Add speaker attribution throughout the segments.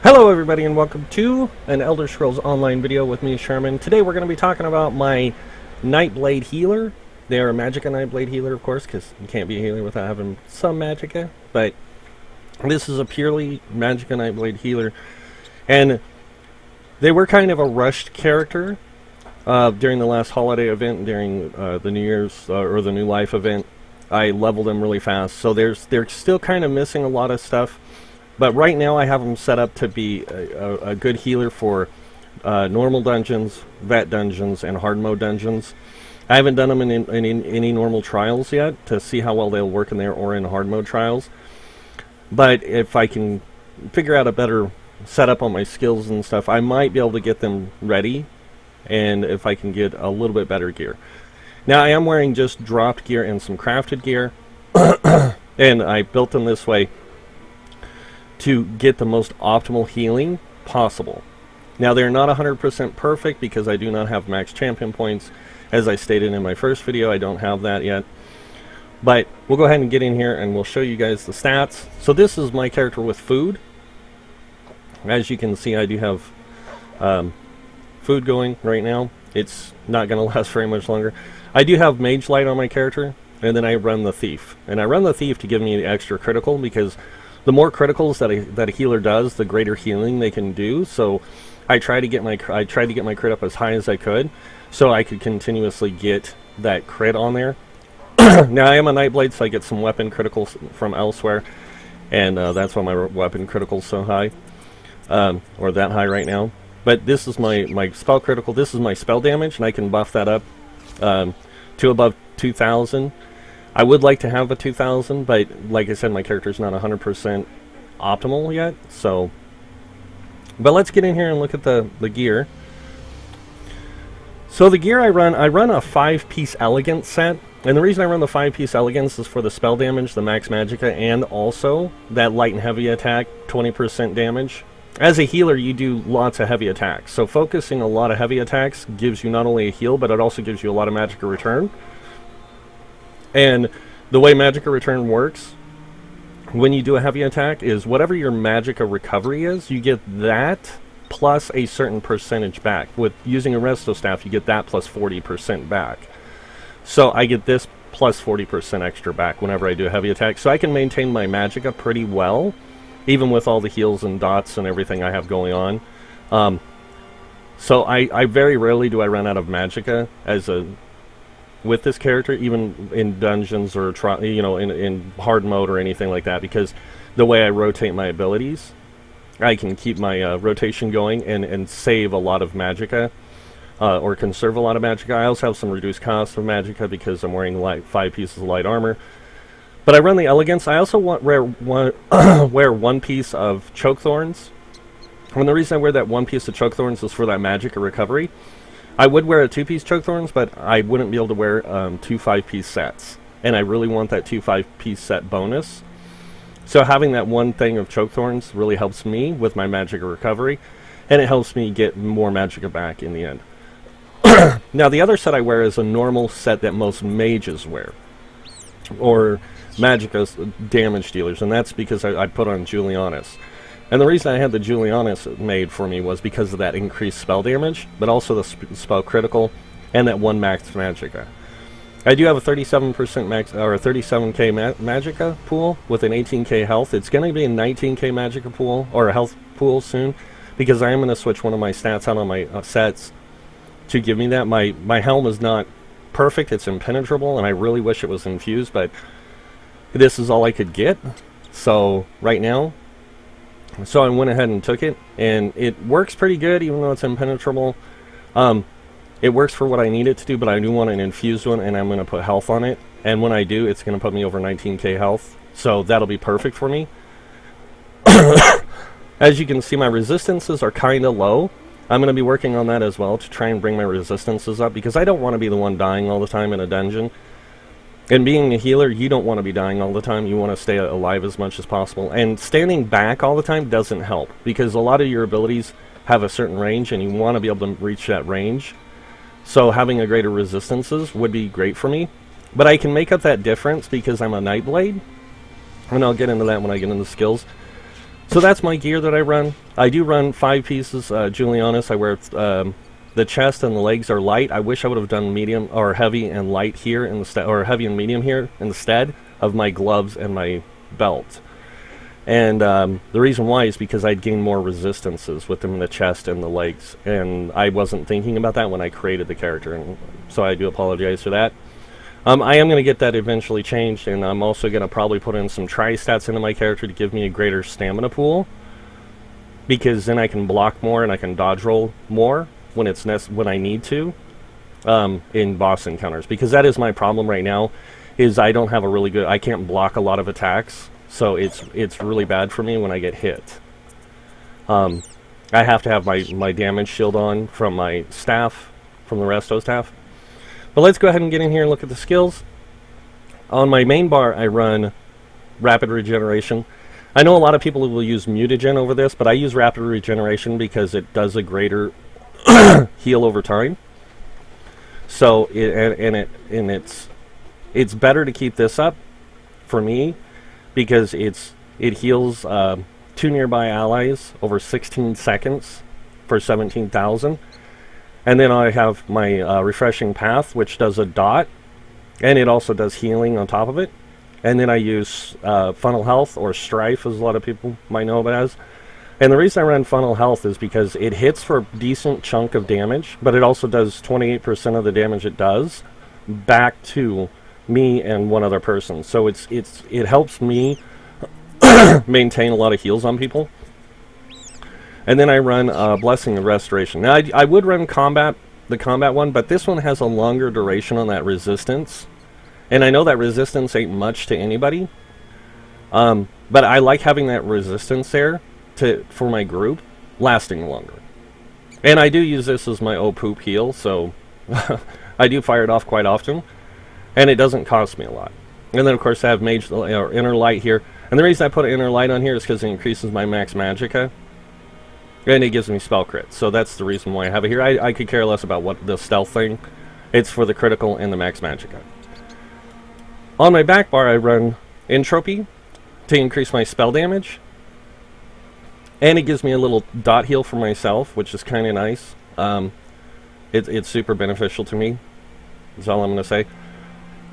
Speaker 1: Hello everybody and welcome to an Elder Scrolls Online video with me, Sherman. Today we're going to be talking about my Nightblade healer. They are a Magicka Nightblade healer, of course, because you can't be a healer without having some Magicka. But this is a purely Magicka Nightblade healer. And they were kind of a rushed character during the last holiday event, during the New Year's or the New Life event. I leveled them really fast, so they're still kind of missing a lot of stuff. But right now I have them set up to be a good healer for normal dungeons, vet dungeons, and hard mode dungeons. I haven't done them in any normal trials yet to see how well they'll work in there or in hard mode trials. But if I can figure out a better setup on my skills and stuff, I might be able to get them ready, and if I can get a little bit better gear. Now I am wearing just dropped gear and some crafted gear, and I built them this way to get the most optimal healing possible. Now they're not 100% perfect because I do not have max champion points. As I stated in my first video, I don't have that yet. But we'll go ahead and get in here and we'll show you guys the stats. So this is my character with food. As you can see, I do have food going right now. It's not going to last very much longer. I do have Mage Light on my character, and then I run the Thief. And I run the Thief to give me the extra critical, because the more criticals that a healer does, the greater healing they can do. So I tried to get my crit up as high as I could, so I could continuously get that crit on there. Now I am a Nightblade, so I get some weapon criticals from elsewhere, and that's why my weapon critical's so high, or that high right now. But this is my spell critical. This is my spell damage, and I can buff that up to above 2,000. I would like to have a 2,000, but like I said, my character's not 100% optimal yet. So, but let's get in here and look at the gear. So the gear I run a 5-piece elegance set, and the reason I run the 5-piece elegance is for the spell damage, the max magicka, and also that light and heavy attack, 20% damage. As a healer, you do lots of heavy attacks, so focusing a lot of heavy attacks gives you not only a heal, but it also gives you a lot of magicka return. And the way magicka return works when you do a heavy attack is whatever your magicka recovery is, you get that plus a certain percentage back. With using a resto staff, you get that plus 40% back. So I get this plus 40% extra back whenever I do a heavy attack. So I can maintain my magicka pretty well, even with all the heals and dots and everything I have going on. So I very rarely do I run out of magicka with this character, even in dungeons or in hard mode or anything like that, because the way I rotate my abilities, I can keep my rotation going and save a lot of magicka, or conserve a lot of magicka. I also have some reduced cost of magicka because I'm wearing 5 pieces of light armor. But I run the elegance. I also wear one piece of choke thorns. And the reason I wear that one piece of choke thorns is for that magicka recovery. I would wear a 2-piece choke thorns, but I wouldn't be able to wear 2 5-piece sets. And I really want that 2 5-piece set bonus. So having that one thing of choke thorns really helps me with my magicka recovery, and it helps me get more magicka back in the end. Now the other set I wear is a normal set that most mages wear, or magicka's damage dealers, and that's because I put on Julianus. And the reason I had the Julianus made for me was because of that increased spell damage, but also the spell critical, and that 1 max magicka. I do have a 37% max, or a 37k magicka pool with an 18k health. It's going to be a 19k magicka pool, or a health pool soon, because I am going to switch one of my stats out on my sets to give me that. My helm is not perfect, it's impenetrable, and I really wish it was infused, but this is all I could get. So right now, so I went ahead and took it, and it works pretty good even though it's impenetrable. It works for what I need it to do, but I do want an infused one, and I'm going to put health on it, and when I do, it's going to put me over 19k health, so that'll be perfect for me. As you can see, my resistances are kind of low. I'm going to be working on that as well to try and bring my resistances up, because I don't want to be the one dying all the time in a dungeon. And being a healer, you don't want to be dying all the time. You want to stay alive as much as possible. And standing back all the time doesn't help, because a lot of your abilities have a certain range, and you want to be able to reach that range. So having a greater resistances would be great for me. But I can make up that difference because I'm a Nightblade. And I'll get into that when I get into skills. So that's my gear that I run. I do run 5 pieces Julianus. I wear the chest and the legs are light. I wish I would have done medium or heavy and light here or heavy and medium here instead of my gloves and my belt. And the reason why is because I'd gain more resistances with them in the chest and the legs, and I wasn't thinking about that when I created the character, and so I do apologize for that. I am going to get that eventually changed, and I'm also going to probably put in some tri-stats into my character to give me a greater stamina pool, because then I can block more and I can dodge roll more when when I need to in boss encounters, because that is my problem right now, is I don't have I can't block a lot of attacks, so it's really bad for me when I get hit. I have to have my damage shield on from my staff, from the resto staff. But let's go ahead and get in here and look at the skills. On my main bar, I run Rapid Regeneration. I know a lot of people will use Mutagen over this, but I use Rapid Regeneration because it does a greater heal over time. So, it's better to keep this up for me because it heals 2 nearby allies over 16 seconds for 17,000. And then I have my Refreshing Path, which does a dot, and it also does healing on top of it. And then I use Funnel Health, or Strife, as a lot of people might know it as. And the reason I run Funnel Health is because it hits for a decent chunk of damage, but it also does 28% of the damage it does back to me and one other person. So it helps me maintain a lot of heals on people. And then I run Blessing of Restoration. Now, I would run the combat one, but this one has a longer duration on that resistance. And I know that resistance ain't much to anybody. But I like having that resistance there for my group lasting longer. And I do use this as my poop heal, so I do fire it off quite often. And it doesn't cost me a lot. And then, of course, I have Inner Light here. And the reason I put Inner Light on here is because it increases my max Magicka. And it gives me spell crit, so that's the reason why I have it here. I could care less about what the stealth thing. It's for the critical and the max Magicka. On my back bar, I run Entropy to increase my spell damage. And it gives me a little dot heal for myself, which is kind of nice. It's super beneficial to me. That's all I'm going to say.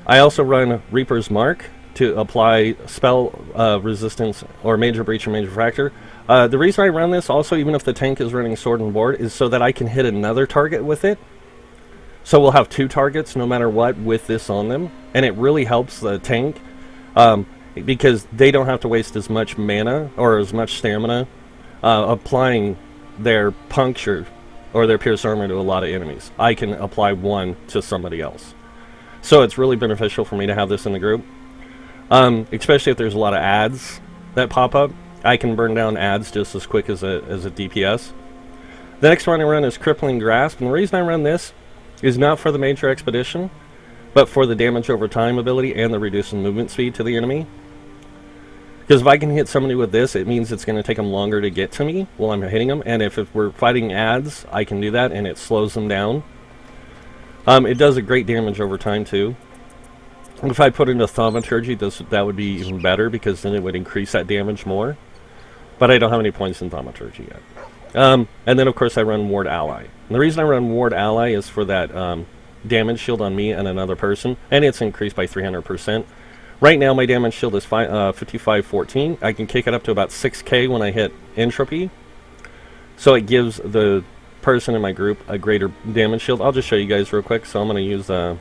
Speaker 1: I also run Reaper's Mark to apply spell resistance or Major Breach or Major Fracture. The reason I run this also, even if the tank is running Sword and Board, is so that I can hit another target with it. So we'll have 2 targets no matter what with this on them. And it really helps the tank because they don't have to waste as much mana or as much stamina applying their puncture or their pierce armor to a lot of enemies. I can apply one to somebody else. So it's really beneficial for me to have this in the group. Especially if there's a lot of ads that pop up. I can burn down ads just as quick as a DPS. The next one I run is Crippling Grasp, and the reason I run this is not for the Major Expedition, but for the damage over time ability and the reducing movement speed to the enemy. Because if I can hit somebody with this, it means it's going to take them longer to get to me while I'm hitting them, and if we're fighting ads, I can do that, and it slows them down. It does a great damage over time, too. If I put into Thaumaturgy, that would be even better, because then it would increase that damage more. But I don't have any points in Thaumaturgy yet. And then, of course, I run Ward Ally. And the reason I run Ward Ally is for that damage shield on me and another person, and it's increased by 300%. Right now, my damage shield is 5514. I can kick it up to about 6k when I hit Entropy. So it gives the person in my group a greater damage shield. I'll just show you guys real quick. So I'm going to use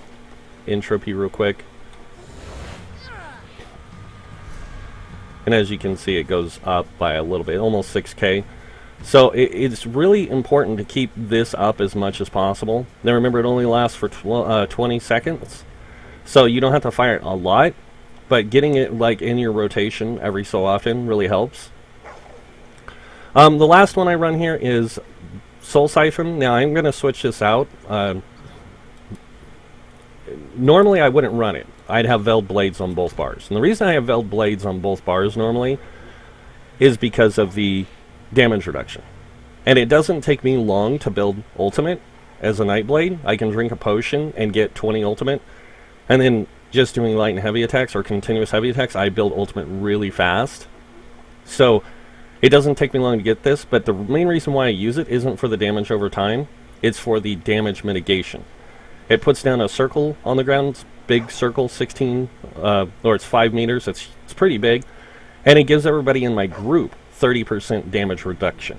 Speaker 1: Entropy real quick. And as you can see, it goes up by a little bit, almost 6k. So it's really important to keep this up as much as possible. Now remember, it only lasts for 20 seconds. So you don't have to fire it a lot, but getting it like in your rotation every so often really helps. The last one I run here is Soul Siphon. Now I'm going to switch this out. Normally I wouldn't run it. I'd have Veiled Blades on both bars. And the reason I have Veiled Blades on both bars normally is because of the damage reduction. And it doesn't take me long to build ultimate as a Nightblade. I can drink a potion and get 20 ultimate. And then just doing light and heavy attacks or continuous heavy attacks, I build ultimate really fast. So It doesn't take me long to get this, but the main reason why I use it isn't for the damage over time. It's for the damage mitigation. It puts down a circle on the ground, big circle, 16, or it's 5 meters. It's pretty big, and it gives everybody in my group 30% damage reduction.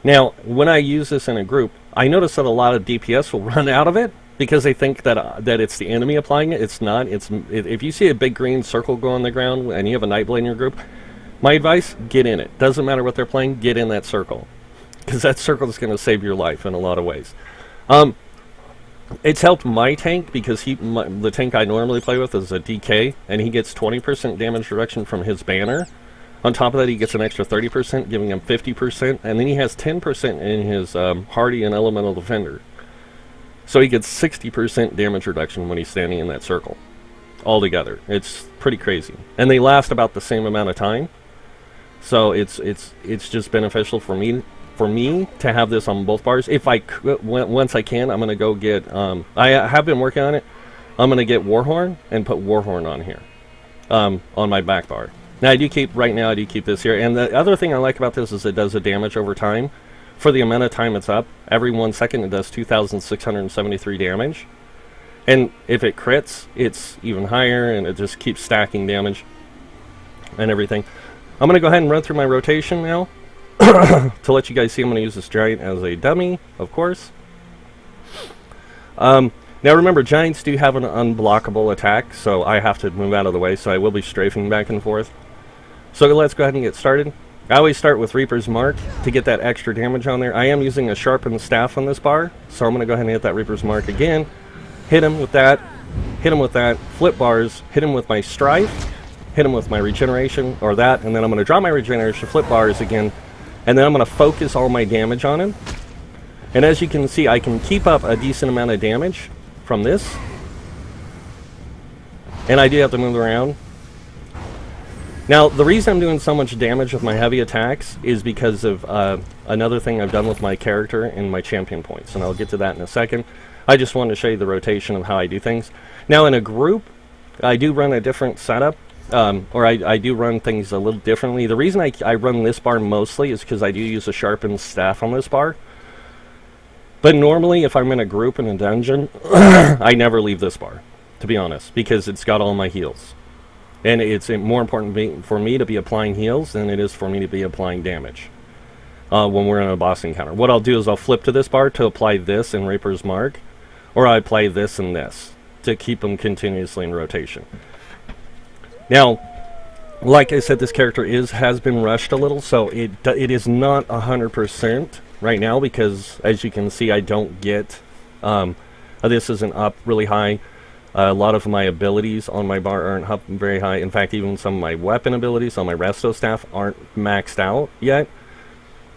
Speaker 1: Now, when I use this in a group, I notice that a lot of DPS will run out of it because they think that that it's the enemy applying it. It's not. If you see a big green circle go on the ground and you have a Nightblade in your group, my advice, get in it. Doesn't matter what they're playing, get in that circle. Because that circle is going to save your life in a lot of ways. It's helped my tank because the tank I normally play with is a DK, and he gets 20% damage reduction from his banner. On top of that, he gets an extra 30%, giving him 50%, and then he has 10% in his Hardy and Elemental Defender. So he gets 60% damage reduction when he's standing in that circle. Altogether. It's pretty crazy. And they last about the same amount of time. So it's just beneficial for me to have this on both bars. If I once I can, I'm going to go get, I have been working on it. I'm going to get Warhorn and put Warhorn on here, on my back bar. Now I do keep this here. And the other thing I like about this is it does the damage over time. For the amount of time it's up, every 1 second it does 2,673 damage. And if it crits, it's even higher, and it just keeps stacking damage and everything. I'm going to go ahead and run through my rotation now. To let you guys see, I'm going to use this giant as a dummy, of course. Now remember, giants do have an unblockable attack, so I have to move out of the way, so I will be strafing back and forth. So let's go ahead and get started. I always start with Reaper's Mark to get that extra damage on there. I am using a sharpened staff on this bar, so I'm going to go ahead and hit that Reaper's Mark again. Hit him with that, flip bars, hit him with my Strife, hit him with my regeneration, or that, and then I'm going to draw my regeneration, flip bars again, and then I'm going to focus all my damage on him. And as you can see, I can keep up a decent amount of damage from this. And I do have to move around. Now, the reason I'm doing so much damage with my heavy attacks is because of another thing I've done with my character and my champion points, and I'll get to that in a second. I just wanted to show you the rotation of how I do things. Now, in a group, I do run a different setup. Or I do run things a little differently. The reason I run this bar mostly is because I do use a sharpened staff on this bar. But normally, if I'm in a group in a dungeon, I never leave this bar, to be honest, because it's got all my heals. And it's more important for me to be applying heals than it is for me to be applying damage when we're in a boss encounter. What I'll do is I'll flip to this bar to apply this in Reaper's Mark, or I apply this and this to keep them continuously in rotation. Now, like I said, this character has been rushed a little, so it is not 100% right now because, as you can see, I don't get, this isn't up really high. A lot of my abilities on my bar aren't up very high. In fact, even some of my weapon abilities on my resto staff aren't maxed out yet.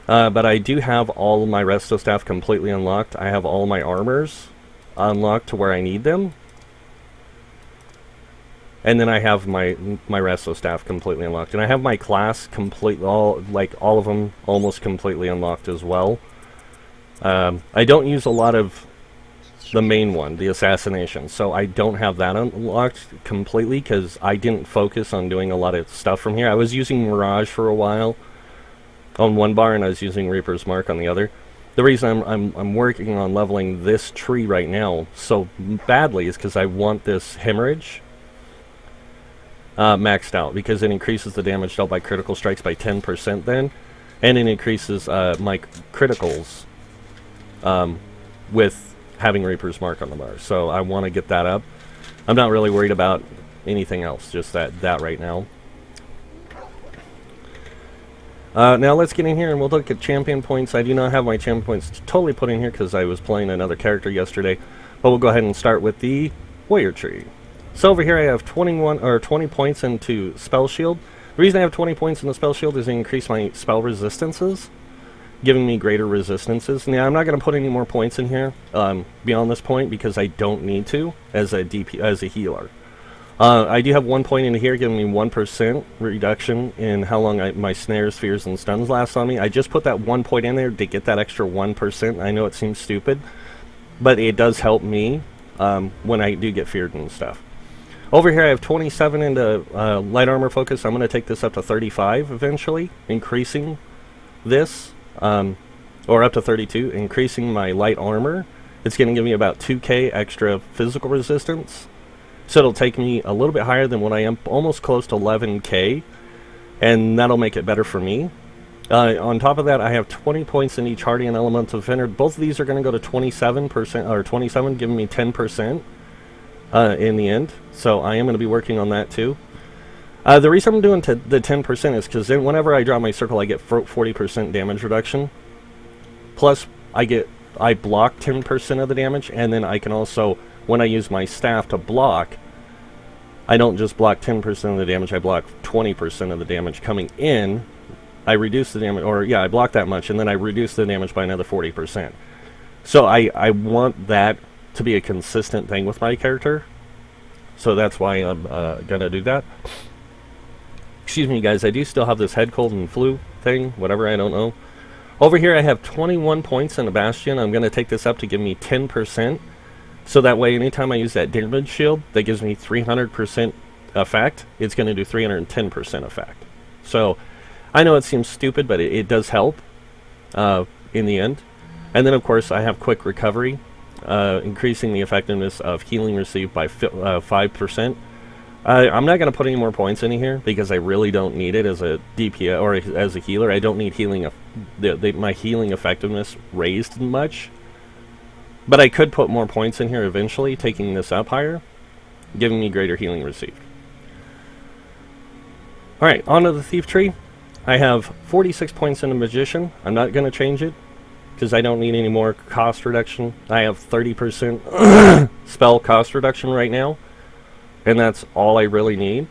Speaker 1: But I do have all of my resto staff completely unlocked. I have all my armors unlocked to where I need them. And then I have my resto staff completely unlocked. And I have my class completely, all of them almost completely unlocked as well. I don't use a lot of the main one, the assassination. So I don't have that unlocked completely because I didn't focus on doing a lot of stuff from here. I was using Mirage for a while on one bar, and I was using Reaper's Mark on the other. The reason I'm working on leveling this tree right now so badly is because I want this hemorrhage maxed out, because it increases the damage dealt by critical strikes by 10% then, and it increases my criticals with having Reaper's Mark on the bar. So I want to get that up. I'm not really worried about anything else, just that right now. Now let's get in here and we'll look at champion points. I do not have my champion points totally put in here because I was playing another character yesterday, but we'll go ahead and start with the warrior tree. So over here I have 20 points into spell shield. The reason I have 20 points in the spell shield is to increase my spell resistances, giving me greater resistances. Now I'm not going to put any more points in here beyond this point because I don't need to as a healer. I do have 1 point in here giving me 1% reduction in how long my snares, fears, and stuns last on me. I just put that 1 point in there to get that extra 1%. I know it seems stupid, but it does help me when I do get feared and stuff. Over here I have 27 into light armor focus. I'm going to take this up to 35 eventually, increasing this, or up to 32, increasing my light armor. It's going to give me about 2k extra physical resistance. So it'll take me a little bit higher than what I am, almost close to 11k, and that'll make it better for me. On top of that, I have 20 points in each Hardy and Elemental Defender. Both of these are going to go to 27%, or 27, giving me 10% in the end. So I am going to be working on that too. The reason I'm doing the 10% is because then whenever I draw my circle, I get 40% damage reduction. Plus, I block 10% of the damage, and then I can also, when I use my staff to block, I don't just block 10% of the damage, I block 20% of the damage coming in. I reduce the damage, or yeah, I block that much, and then I reduce the damage by another 40%. So I want that to be a consistent thing with my character. So that's why I'm gonna do that. Excuse me, guys, I do still have this head cold and flu thing, whatever, I don't know. Over here I have 21 points in a Bastion. I'm gonna take this up to give me 10%. So that way, anytime I use that damage shield, that gives me 300% effect, it's gonna do 310% effect. So I know it seems stupid, but it does help in the end. And then, of course, I have quick recovery, increasing the effectiveness of healing received by 5%. I'm not going to put any more points in here because I really don't need it as a DPS or as a healer. I don't need healing my healing effectiveness raised much. But I could put more points in here eventually, taking this up higher, giving me greater healing received. Alright, on to the Thief Tree. I have 46 points in the Magician. I'm not going to change it because I don't need any more cost reduction. I have 30% spell cost reduction right now, and that's all I really need.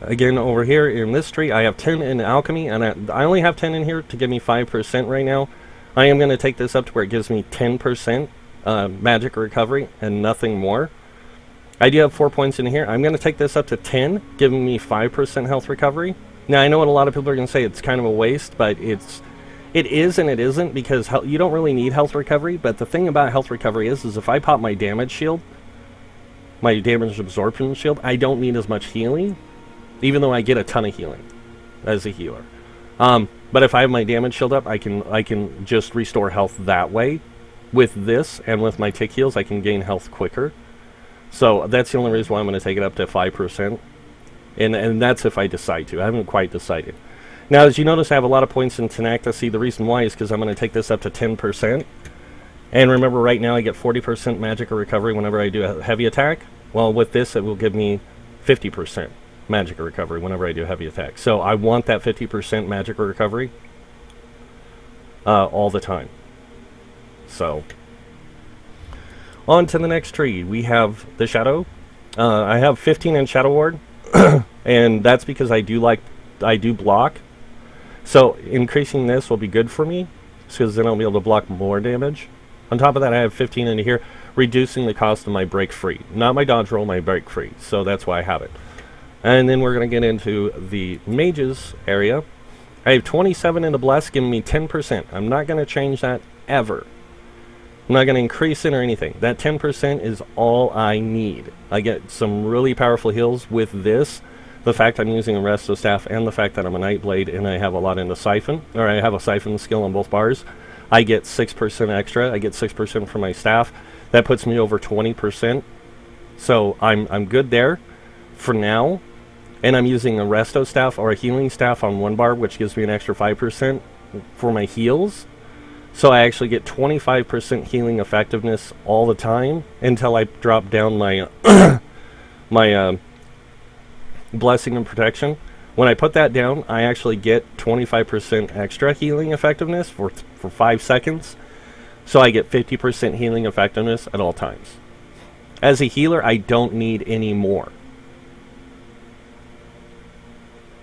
Speaker 1: Again, over here in this tree, I have 10 in Alchemy, and I only have 10 in here to give me 5% right now. I am going to take this up to where it gives me 10% magic recovery and nothing more. I do have 4 points in here. I'm going to take this up to 10, giving me 5% health recovery. Now, I know what a lot of people are going to say, it's kind of a waste, but it is and it isn't, because you don't really need health recovery. But the thing about health recovery is if I pop my damage shield, my damage absorption shield, I don't need as much healing, even though I get a ton of healing as a healer. But if I have my damage shield up, I can just restore health that way. With this and with my tick heals, I can gain health quicker. So that's the only reason why I'm going to take it up to 5%. And that's if I decide to. I haven't quite decided. Now, as you notice, I have a lot of points in Tenacity. The reason why is because I'm going to take this up to 10%. And remember, right now I get 40% Magicka recovery whenever I do a heavy attack. Well, with this, it will give me 50% Magicka recovery whenever I do a heavy attack. So I want that 50% Magicka recovery all the time. So, on to the next tree. We have the Shadow. I have 15 in Shadow Ward. And that's because I do block. So increasing this will be good for me, because then I'll be able to block more damage. On top of that, I have 15 into here, reducing the cost of my break free. Not my dodge roll, my break free. So that's why I have it. And then we're going to get into the mages area. I have 27 into bless, giving me 10%. I'm not going to change that ever. I'm not going to increase it or anything. That 10% is all I need. I get some really powerful heals with this. The fact I'm using a Resto Staff and the fact that I'm a Nightblade and I have a lot into Siphon, or I have a Siphon skill on both bars, I get 6% extra. I get 6% for my staff. That puts me over 20%. So I'm good there for now. And I'm using a Resto Staff or a Healing Staff on one bar, which gives me an extra 5% for my heals. So I actually get 25% healing effectiveness all the time until I drop down my my blessing and protection. When I put that down, I actually get 25% extra healing effectiveness for 5 seconds. So I get 50% healing effectiveness at all times. As a healer, I don't need any more.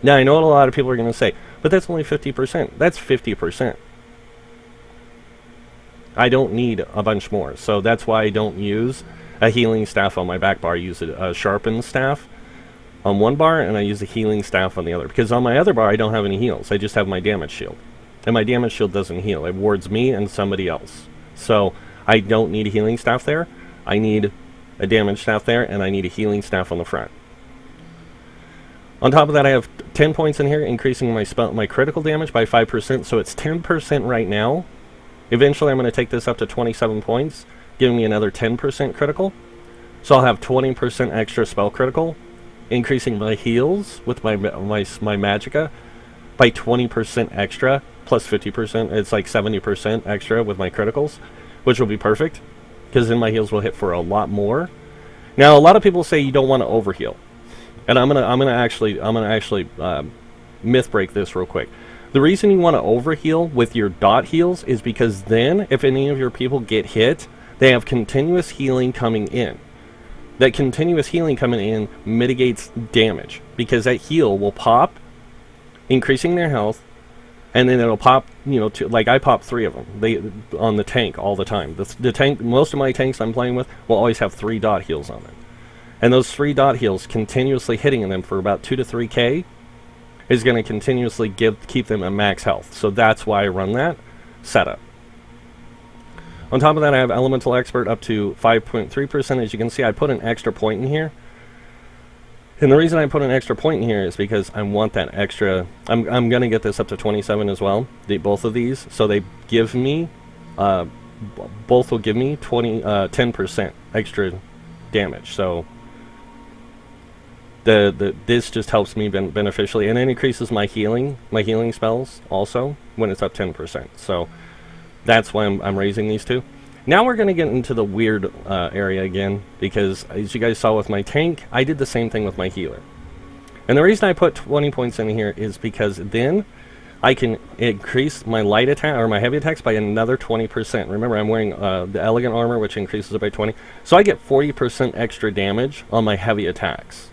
Speaker 1: Now, I know what a lot of people are going to say, but that's only 50%. That's 50%. I don't need a bunch more, so that's why I don't use a healing staff on my back bar. I use a sharpened staff on one bar, and I use a healing staff on the other. Because on my other bar, I don't have any heals. I just have my damage shield. And my damage shield doesn't heal. It wards me and somebody else. So I don't need a healing staff there. I need a damage staff there, and I need a healing staff on the front. On top of that, I have 10 points in here, increasing my critical damage by 5%, so it's 10% right now. Eventually, I'm going to take this up to 27 points, giving me another 10% critical. So I'll have 20% extra spell critical, increasing my heals with my Magicka by 20% extra, plus 50%. It's like 70% extra with my criticals, which will be perfect, because then my heals will hit for a lot more. Now, a lot of people say you don't want to overheal. And I'm gonna actually myth break this real quick. The reason you want to overheal with your dot heals is because then, if any of your people get hit, they have continuous healing coming in. That continuous healing coming in mitigates damage, because that heal will pop, increasing their health, and then it'll pop. You know, like I pop 3 of them. On the tank all the time. The tank, most of my tanks I'm playing with will always have 3 dot heals on it. And those 3 dot heals continuously hitting them for about 2 to 3k is going to continuously keep them at max health. So that's why I run that setup. On top of that, I have Elemental Expert up to 5.3%. As you can see, I put an extra point in here. And the reason I put an extra point in here is because I want that extra. I'm going to get this up to 27 as well, both of these. So they give me, both will give me 10% extra damage. So this just helps me beneficially, and it increases my healing spells also when it's up 10%. So that's why I'm raising these two. Now we're going to get into the weird area again, because as you guys saw with my tank, I did the same thing with my healer. And the reason I put 20 points in here is because then I can increase my light attack or my heavy attacks by another 20%. Remember, I'm wearing the elegant armor, which increases it by 20. So I get 40% extra damage on my heavy attacks.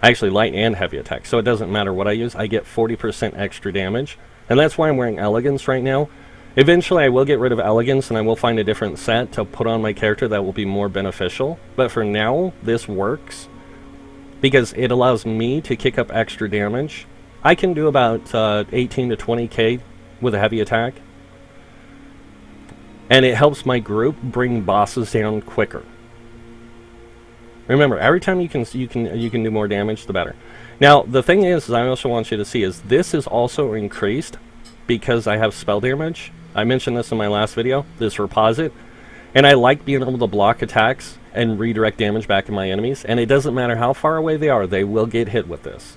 Speaker 1: Actually, light and heavy attacks, so it doesn't matter what I use. I get 40% extra damage, and that's why I'm wearing elegance right now. Eventually, I will get rid of elegance, and I will find a different set to put on my character that will be more beneficial. But for now, this works because it allows me to kick up extra damage. I can do about 18 to 20k with a heavy attack, and it helps my group bring bosses down quicker. Remember, every time you can do more damage, the better. Now, the thing is I also want you to see is this is also increased because I have spell damage. I mentioned this in my last video, this reposit, and I like being able to block attacks and redirect damage back at my enemies, and it doesn't matter how far away they are, they will get hit with this.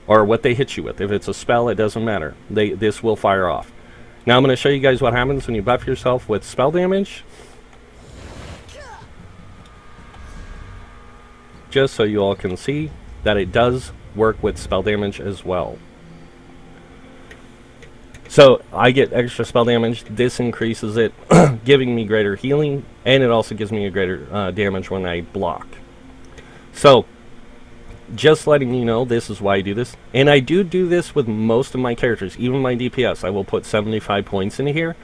Speaker 1: Or what they hit you with. If it's a spell, it doesn't matter. This will fire off. Now I'm going to show you guys what happens when you buff yourself with spell damage. Just so you all can see that it does work with spell damage as well. So I get extra spell damage. This increases it, giving me greater healing, and it also gives me a greater damage when I block. So just letting you know, this is why I do this. And I do this with most of my characters, even my DPS. I will put 75 points in here,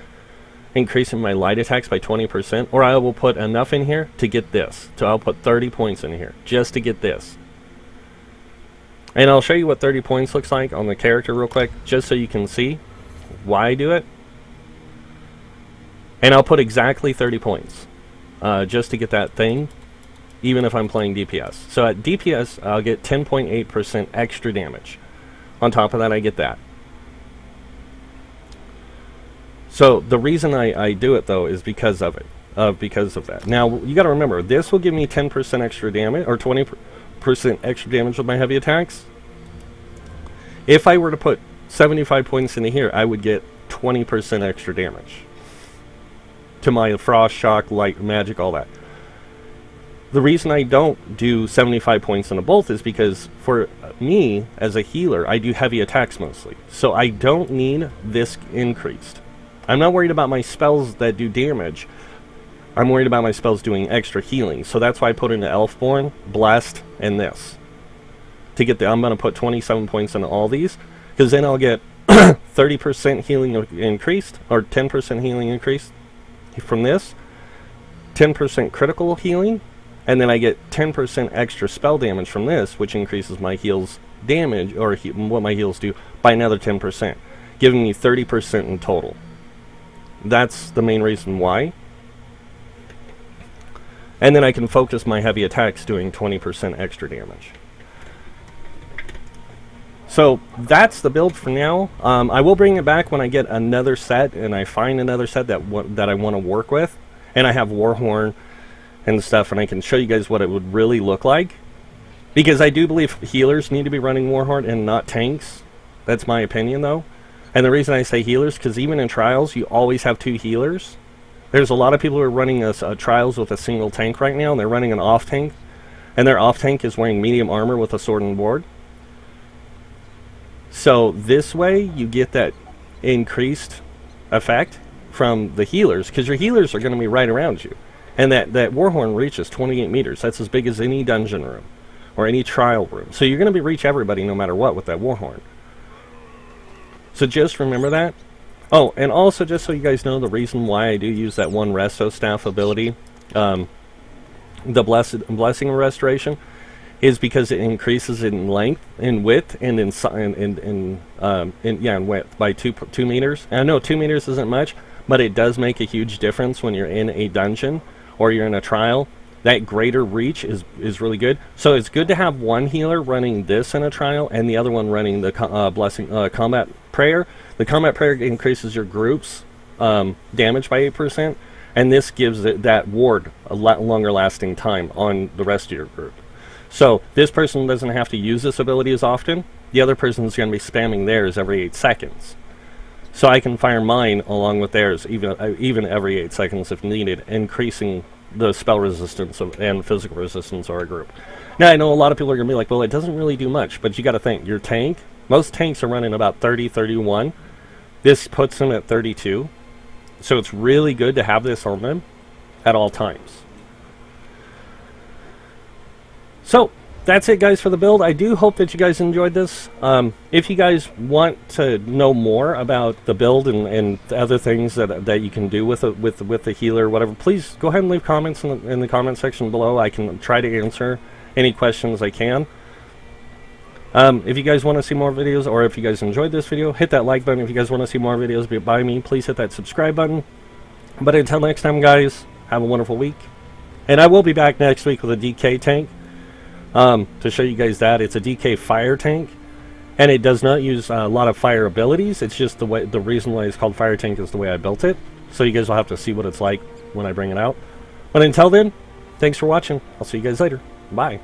Speaker 1: increasing my light attacks by 20%, or I will put enough in here to get this. So I'll put 30 points in here just to get this. And I'll show you what 30 points looks like on the character real quick, just so you can see why I do it. And I'll put exactly 30 points just to get that thing, even if I'm playing DPS. So at DPS, I'll get 10.8% extra damage. On top of that, I get that. So the reason I do it though is because of it, because of that. Now you got to remember, this will give me 10% extra damage or 20% extra damage with my heavy attacks. If I were to put 75 points into here, I would get 20% extra damage to my frost, shock, light, magic, all that. The reason I don't do 75 points into both is because for me as a healer, I do heavy attacks mostly, so I don't need this increased. I'm not worried about my spells that do damage. I'm worried about my spells doing extra healing. So that's why I put in the Elfborn, Blessed, and this. To get I'm going to put 27 points into all these, because then I'll get 30% healing increased, or 10% healing increased from this, 10% critical healing, and then I get 10% extra spell damage from this, which increases my heals damage, or what my heals do, by another 10%, giving me 30% in total. That's the main reason why. And then I can focus my heavy attacks doing 20% extra damage. So that's the build for now. I will bring it back when I get another set and I find another set that I want to work with. And I have Warhorn and stuff, and I can show you guys what it would really look like. Because I do believe healers need to be running Warhorn and not tanks. That's my opinion, though. And the reason I say healers, because even in trials, you always have 2 healers. There's a lot of people who are running trials with a single tank right now, and they're running an off tank. And their off tank is wearing medium armor with a sword and board. So this way, you get that increased effect from the healers, because your healers are going to be right around you. And that Warhorn reaches 28 meters. That's as big as any dungeon room or any trial room. So you're going to be reach everybody no matter what with that Warhorn. So just remember that. Oh, and also just so you guys know, the reason why I do use that one Resto Staff ability, the Blessing of Restoration, is because it increases in length, in width, and in width by 2 meters. And I know 2 meters isn't much, but it does make a huge difference when you're in a dungeon or you're in a trial. That greater reach is really good. So it's good to have one healer running this in a trial and the other one running the Combat Prayer. The Combat Prayer increases your group's damage by 8%, and this gives it that ward a lot longer lasting time on the rest of your group. So this person doesn't have to use this ability as often. The other person's going to be spamming theirs every 8 seconds. So I can fire mine along with theirs even every 8 seconds if needed, increasing the spell resistance and physical resistance of our group. Now, I know a lot of people are going to be like, well, it doesn't really do much, but you got to think, your tank, most tanks are running about 30, 31. This puts them at 32. So it's really good to have this on them at all times. So that's it, guys, for the build. I do hope that you guys enjoyed this. If you guys want to know more about the build and other things that you can do with the healer or whatever, please go ahead and leave comments in the comment section below. I can try to answer any questions I can. If you guys want to see more videos, or if you guys enjoyed this video, hit that like button. If you guys want to see more videos by me, please hit that subscribe button. But until next time, guys, have a wonderful week. And I will be back next week with a DK tank. To show you guys that it's a DK fire tank, and it does not use a lot of fire abilities. It's just the reason why it's called fire tank is the way I built it. So you guys will have to see what it's like when I bring it out. But until then, thanks for watching. I'll see you guys later. Bye.